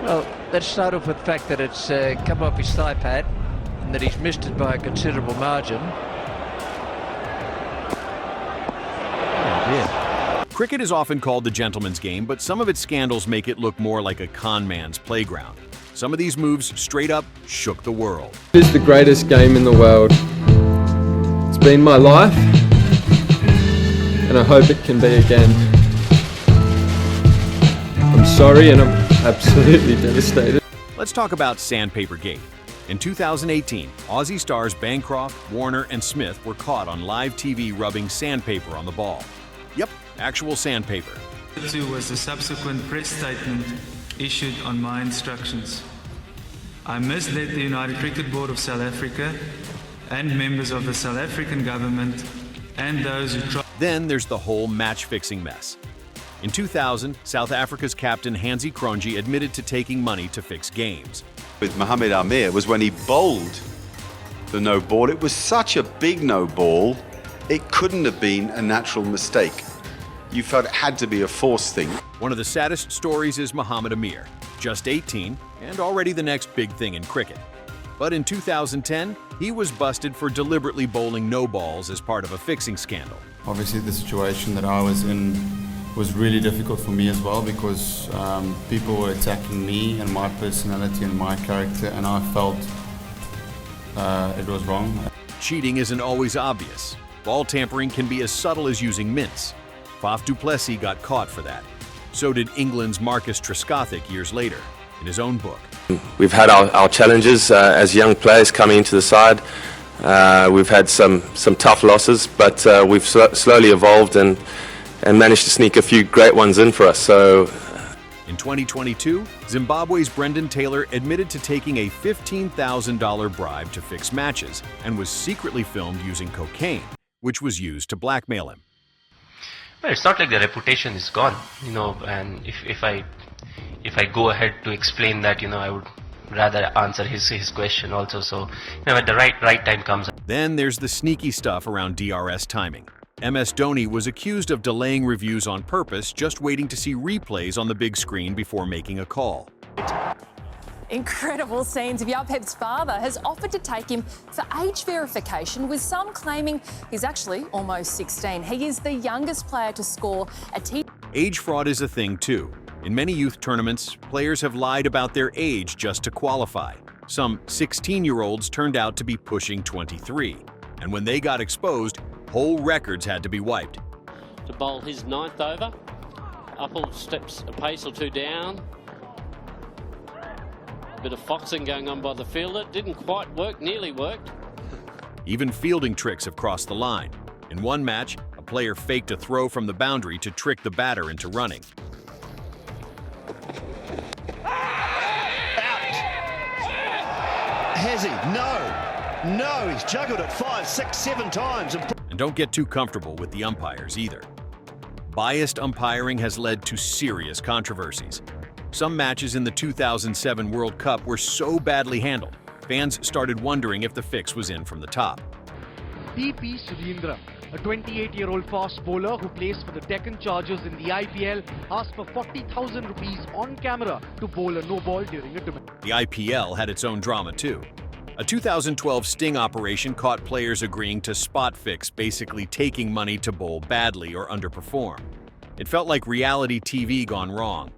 Well, let's start off with the fact that it's come off his thigh pad and that he's missed it by a considerable margin. Oh dear. Cricket is often called the gentleman's game, but some of its scandals make it look more like a con man's playground. Some of these moves straight up shook the world. It is the greatest game in the world. It's been my life, and I hope it can be again. I'm sorry, and I'm absolutely devastated. Let's talk about Sandpaper Gate. In 2018, Aussie stars Bancroft, Warner, and Smith were caught on live TV rubbing sandpaper on the ball. Yep, actual sandpaper. Two was the subsequent press statement issued on my instructions. I misled the United Cricket Board of South Africa and members of the South African government and those who tried. Then there's the whole match-fixing mess. In 2000, South Africa's captain Hansie Cronje admitted to taking money to fix games. With Mohamed Amir was when he bowled the no ball. It was such a big no ball, it couldn't have been a natural mistake. You felt it had to be a forced thing. One of the saddest stories is Mohamed Amir, just 18 and already the next big thing in cricket. But in 2010, he was busted for deliberately bowling no balls as part of a fixing scandal. Obviously the situation that I was in was really difficult for me as well, because people were attacking me and my personality and my character, and I felt it was wrong. Cheating isn't always obvious. Ball tampering can be as subtle as using mints. Faf du Plessis got caught for that. So did England's Marcus Trescothick years later, in his own book. We've had our challenges as young players coming into the side. We've had some tough losses, but we've slowly evolved and managed to sneak a few great ones in for us. So, in 2022, Zimbabwe's Brendan Taylor admitted to taking a $15,000 bribe to fix matches and was secretly filmed using cocaine, which was used to blackmail him. Well, it's not like the reputation is gone, and if I go ahead to explain that, I would rather answer his question also. So, when the right time comes. Then there's the sneaky stuff around DRS timing. MS Dhoni was accused of delaying reviews on purpose, just waiting to see replays on the big screen before making a call. Incredible scenes. Yapep's father has offered to take him for age verification, with some claiming he's actually almost 16. He is the youngest player to score a Age fraud is a thing too. In many youth tournaments, players have lied about their age just to qualify. Some 16-year-olds turned out to be pushing 23. And when they got exposed, whole records had to be wiped. To bowl his 9th over, Uppal steps a pace or two down. Bit of foxing going on by the fielder. Didn't quite work, nearly worked. Even fielding tricks have crossed the line. In one match, a player faked a throw from the boundary to trick the batter into running. Has he? No, he's juggled it 5, 6, 7 times. And don't get too comfortable with the umpires either. Biased umpiring has led to serious controversies. Some matches in the 2007 World Cup were so badly handled, fans started wondering if the fix was in from the top. DP Surendra, a 28-year-old fast bowler who plays for the Deccan Chargers in the IPL, asked for 40,000 rupees on camera to bowl a no-ball during a tournament. The IPL had its own drama too. A 2012 sting operation caught players agreeing to spot fix, basically taking money to bowl badly or underperform. It felt like reality TV gone wrong.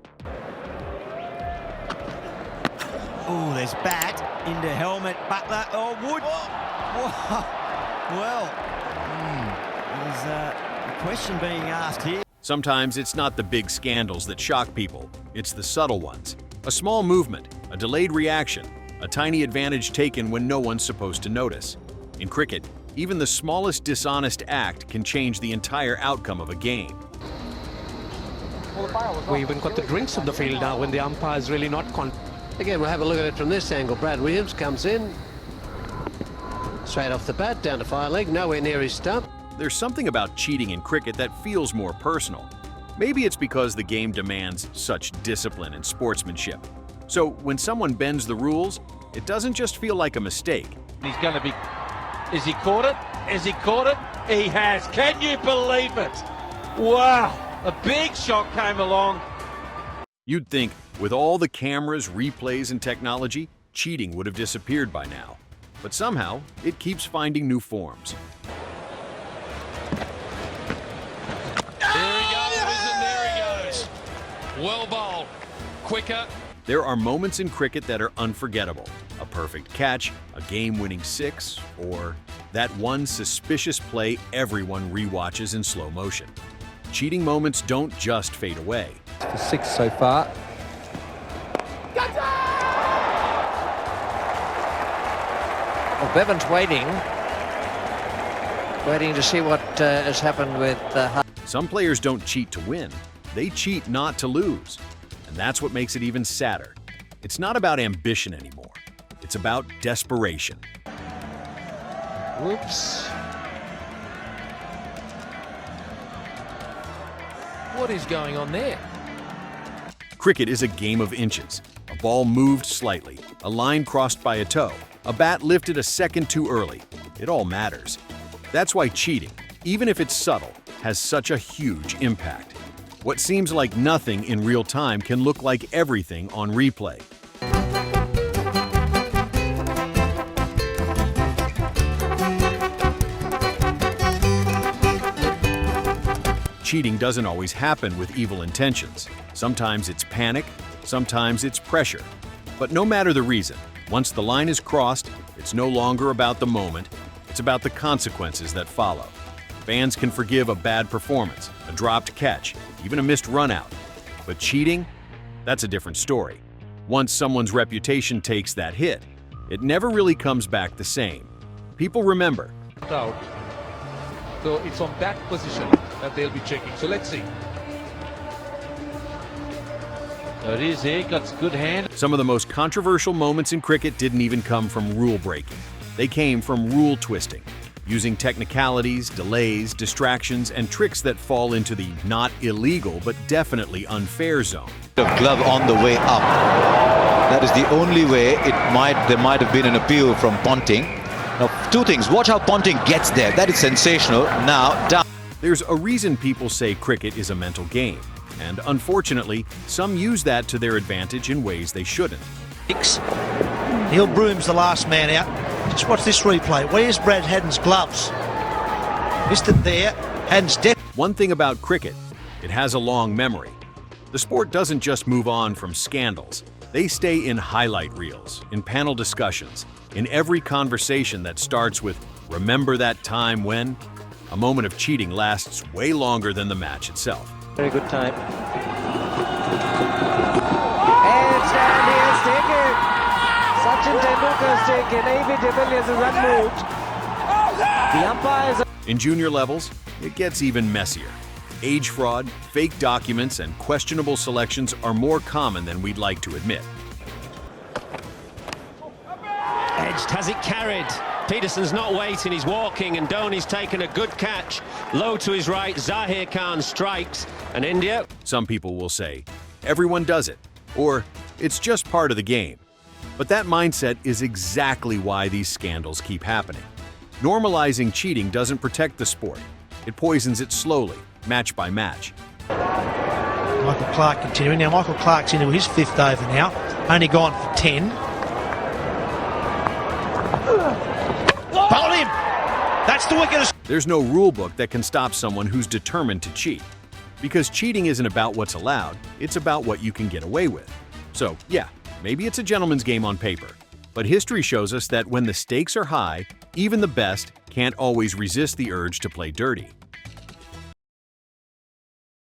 Oh, there's bat into helmet. Butler. Oh, Wood. Whoa. Well, there's a question being asked here. Sometimes it's not the big scandals that shock people. It's the subtle ones. A small movement, a delayed reaction, a tiny advantage taken when no one's supposed to notice. In cricket, even the smallest dishonest act can change the entire outcome of a game. We even got the drinks of the field now when the umpire is really not confident. Again, we'll have a look at it from this angle. Brad Williams comes in, straight off the bat, down to fire leg, nowhere near his stump. There's something about cheating in cricket that feels more personal. Maybe it's because the game demands such discipline and sportsmanship. So when someone bends the rules, it doesn't just feel like a mistake. He's going to be... Is he caught it? Has he caught it? He has. Can you believe it? Wow! A big shot came along. You'd think, with all the cameras, replays, and technology, cheating would have disappeared by now. But somehow, it keeps finding new forms. Well bowled. Quicker. There are moments in cricket that are unforgettable. A perfect catch, a game-winning six, or that one suspicious play everyone rewatches in slow motion. Cheating moments don't just fade away. For 6 so far. Well, Bevan's waiting to see what has happened with Some players don't cheat to win. They cheat not to lose. And that's what makes it even sadder. It's not about ambition anymore. It's about desperation. Whoops. What is going on there? Cricket is a game of inches. A ball moved slightly, a line crossed by a toe, a bat lifted a second too early. It all matters. That's why cheating, even if it's subtle, has such a huge impact. What seems like nothing in real time can look like everything on replay. Cheating doesn't always happen with evil intentions. Sometimes it's panic, sometimes it's pressure. But no matter the reason, once the line is crossed, it's no longer about the moment, it's about the consequences that follow. Fans can forgive a bad performance, a dropped catch, even a missed run-out. But cheating? That's a different story. Once someone's reputation takes that hit, it never really comes back the same. People remember. Out. So it's on that position that they'll be checking. So let's see. There it is here, got a good hand. Some of the most controversial moments in cricket didn't even come from rule breaking. They came from rule twisting, using technicalities, delays, distractions, and tricks that fall into the not illegal but definitely unfair zone. Glove on the way up. That is the only way there might have been an appeal from Ponting. Now, two things. Watch how Ponting gets there. That is sensational. Now, down. There's a reason people say cricket is a mental game. And unfortunately, some use that to their advantage in ways they shouldn't. Neil Broom's the last man out. Just watch this replay. Where's Brad Haddin's gloves? Missed it there. Haddin's dead. One thing about cricket, it has a long memory. The sport doesn't just move on from scandals. They stay in highlight reels, in panel discussions, in every conversation that starts with, "Remember that time when?" A moment of cheating lasts way longer than the match itself. Very good time. And stand is taken. Sachin Tendulkar's taken. A.B. de Villiers is unmoved. The umpires. In junior levels, it gets even messier. Age fraud, fake documents, and questionable selections are more common than we'd like to admit. Edged, has it carried? Peterson's not waiting, he's walking, and Dhoni's taken a good catch. Low to his right, Zahir Khan strikes, and India. Some people will say, everyone does it, or it's just part of the game. But that mindset is exactly why these scandals keep happening. Normalizing cheating doesn't protect the sport. It poisons it slowly, match by match. Michael Clark continuing. Now, Michael Clark's into his 5th over now, only gone for 10. Bowled him! That's the wicket. There's no rule book that can stop someone who's determined to cheat. Because cheating isn't about what's allowed, it's about what you can get away with. So, yeah, maybe it's a gentleman's game on paper. But history shows us that when the stakes are high, even the best can't always resist the urge to play dirty.